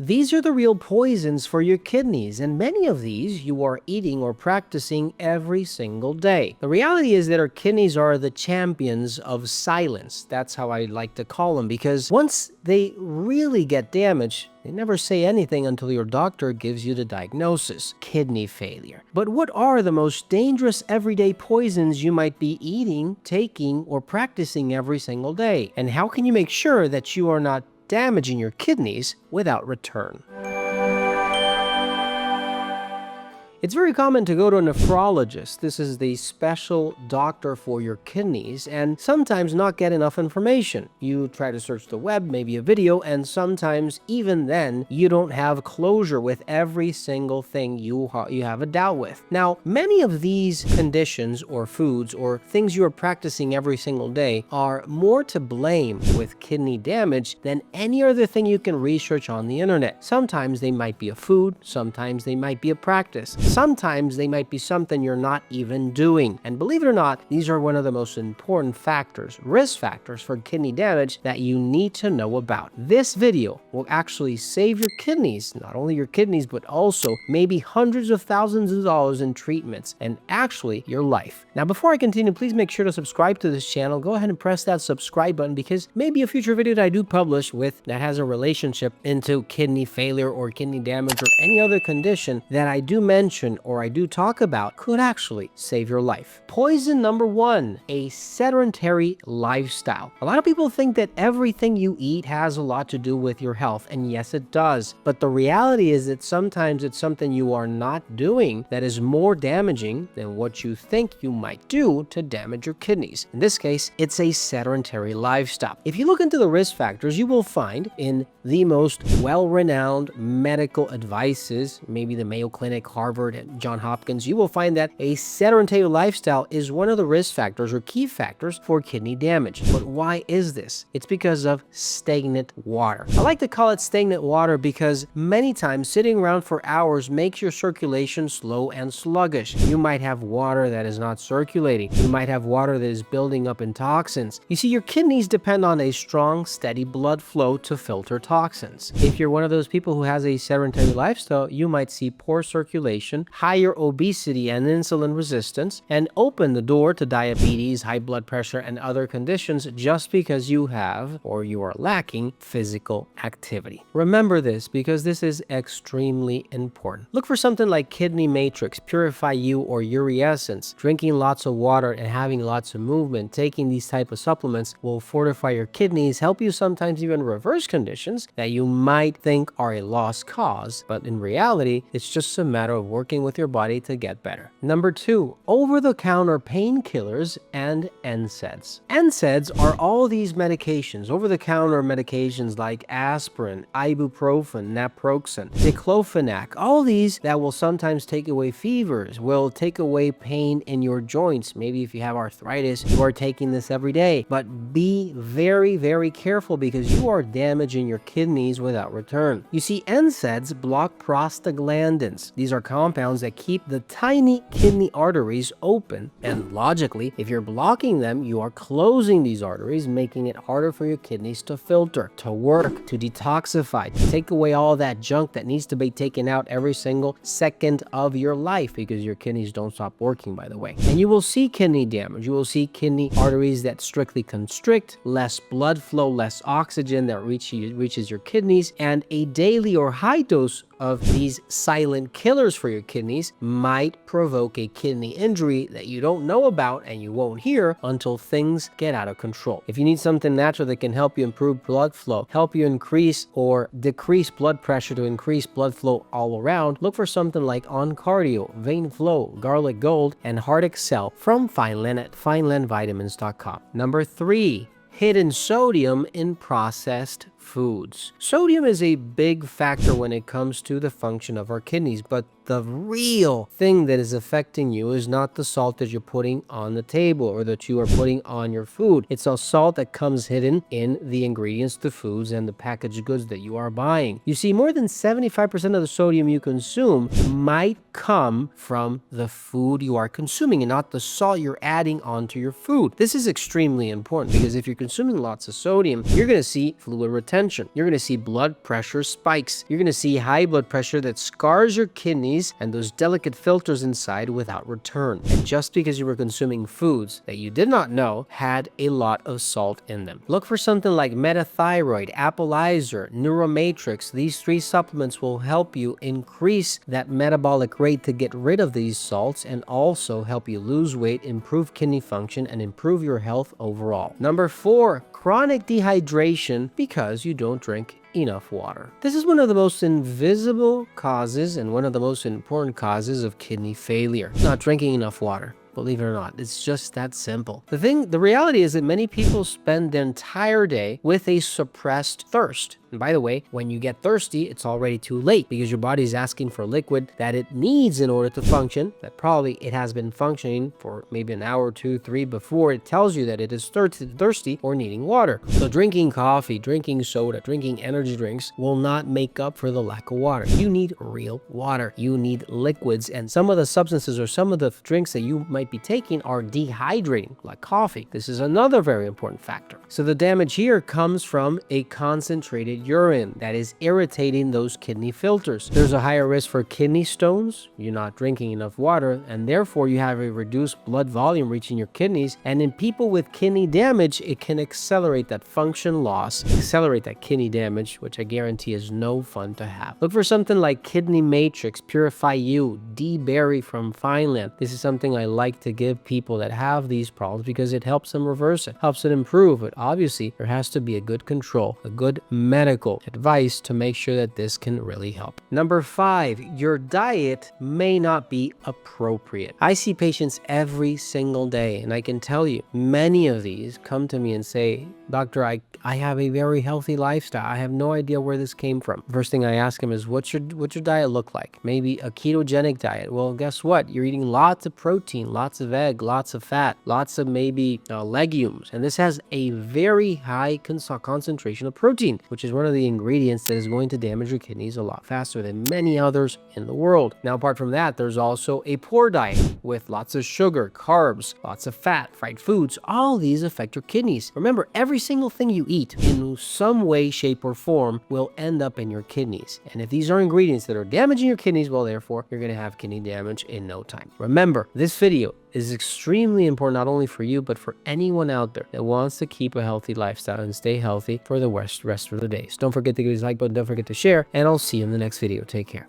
These are the real poisons for your kidneys, and many of these you are eating or practicing every single day. The reality is that our kidneys are the champions of silence. That's how I like to call them, because once they really get damaged, they never say anything until your doctor gives you the diagnosis: kidney failure. But what are the most dangerous everyday poisons you might be eating, taking, or practicing every single day? And how can you make sure that you are not damaging your kidneys without return? It's very common to go to a nephrologist. This is the special doctor for your kidneys, and sometimes not get enough information. You try to search the web, maybe a video, and sometimes even then you don't have closure with every single thing you have a doubt with. Now, many of these conditions or foods or things you are practicing every single day are more to blame with kidney damage than any other thing you can research on the internet. Sometimes they might be a food, sometimes they might be a practice. Sometimes they might be something you're not even doing. And believe it or not, these are one of the most important factors, risk factors for kidney damage that you need to know about. This video will actually save your kidneys, not only your kidneys, but also maybe hundreds of thousands of dollars in treatments and actually your life. Now, before I continue, please make sure to subscribe to this channel. Go ahead and press that subscribe button, because maybe a future video that I do publish that has a relationship into kidney failure or kidney damage or any other condition that I do mention or I do talk about could actually save your life. Poison number 1, a sedentary lifestyle. A lot of people think that everything you eat has a lot to do with your health, and yes, it does. But the reality is that sometimes it's something you are not doing that is more damaging than what you think you might do to damage your kidneys. In this case, it's a sedentary lifestyle. If you look into the risk factors, you will find in the most well-renowned medical advices, maybe the Mayo Clinic, Harvard, and Johns Hopkins, you will find that a sedentary lifestyle is one of the risk factors or key factors for kidney damage. But why is this? It's because of stagnant water. I like to call it stagnant water because many times sitting around for hours makes your circulation slow and sluggish. You might have water that is not circulating. You might have water that is building up in toxins. You see, your kidneys depend on a strong, steady blood flow to filter toxins. If you're one of those people who has a sedentary lifestyle, you might see poor circulation, higher obesity and insulin resistance, and open the door to diabetes, high blood pressure, and other conditions just because you have or you are lacking physical activity. Remember this, because this is extremely important. Look for something like Kidney Matrix, Purify You, or Uriescence. Drinking lots of water and having lots of movement, taking these type of supplements will fortify your kidneys, help you sometimes even reverse conditions that you might think are a lost cause, but in reality, it's just a matter of working with your body to get better. Number 2, over-the-counter painkillers and NSAIDs. NSAIDs are all these medications, over-the-counter medications like aspirin, ibuprofen, naproxen, diclofenac, all these that will sometimes take away fevers, will take away pain in your joints. Maybe if you have arthritis, you are taking this every day. But be very, very careful, because you are damaging your kidneys without return. You see, NSAIDs block prostaglandins. These are compounds that keep the tiny kidney arteries open, and logically, if you're blocking them, you are closing these arteries, making it harder for your kidneys to filter, to work, to detoxify, to take away all that junk that needs to be taken out every single second of your life, because your kidneys don't stop working, by the way. And you will see kidney damage. You will see kidney arteries that strictly constrict, less blood flow, less oxygen that reaches your kidneys, and a daily or high dose of these silent killers for your kidneys might provoke a kidney injury that you don't know about and you won't hear until things get out of control. If you need something natural that can help you improve blood flow, help you increase or decrease blood pressure to increase blood flow all around, look for something like On Cardio, Vein Flow, Garlic Gold, and Heart Excel from Fineland at finelandvitamins.com. Number 3, hidden sodium in processed foods. Sodium is a big factor when it comes to the function of our kidneys, but the real thing that is affecting you is not the salt that you're putting on the table or that you are putting on your food. It's a salt that comes hidden in the ingredients to foods and the packaged goods that you are buying. You see, more than 75% of the sodium you consume might come from the food you are consuming and not the salt you're adding onto your food. This is extremely important, because if you're consuming lots of sodium, you're going to see fluid retention. hypertension. You're going to see blood pressure spikes. You're going to see high blood pressure that scars your kidneys and those delicate filters inside without return. And just because you were consuming foods that you did not know had a lot of salt in them. Look for something like metathyroid, Applizer, Neuromatrix. These 3 supplements will help you increase that metabolic rate to get rid of these salts and also help you lose weight, improve kidney function, and improve your health overall. Number 4, chronic dehydration because you don't drink enough water. This is one of the most invisible causes and one of the most important causes of kidney failure. Not drinking enough water. Believe it or not, it's just that simple. The reality is that many people spend their entire day with a suppressed thirst. And by the way, when you get thirsty, it's already too late because your body is asking for liquid that it needs in order to function, that probably it has been functioning for maybe an hour, 2, 3 before it tells you that it is thirsty or needing water. So drinking coffee, drinking soda, drinking energy drinks will not make up for the lack of water. You need real water. You need liquids, and some of the substances or some of the drinks that you might be taking are dehydrating, like coffee. This is another very important factor. So the damage here comes from a concentrated urine that is irritating those kidney filters. There's a higher risk for kidney stones. You're not drinking enough water, and therefore you have a reduced blood volume reaching your kidneys. And in people with kidney damage, it can accelerate that function loss, accelerate that kidney damage, which I guarantee is no fun to have. Look for something like Kidney Matrix, Purify You, D-Berry from Fineland. This is something I like to give people that have these problems because it helps them reverse it, helps it improve. But obviously, there has to be a good control, a good medical advice to make sure that this can really help. Number 5, your diet may not be appropriate. I see patients every single day, and I can tell you, many of these come to me and say, "Doctor, I have a very healthy lifestyle. I have no idea where this came from." First thing I ask them is, what's your diet look like? Maybe a ketogenic diet. Well, guess what? You're eating lots of protein, lots of egg, lots of fat, lots of maybe legumes. And this has a very high concentration of protein, which is one of the ingredients that is going to damage your kidneys a lot faster than many others in the world. Now, apart from that, there's also a poor diet with lots of sugar, carbs, lots of fat, fried foods. All these affect your kidneys. Remember, every single thing you eat in some way, shape, or form will end up in your kidneys. And if these are ingredients that are damaging your kidneys, well, therefore, you're going to have kidney damage in no time. Remember, this video is extremely important not only for you, but for anyone out there that wants to keep a healthy lifestyle and stay healthy for the rest of the days. Don't forget to give us a like button, don't forget to share, and I'll see you in the next video. Take care.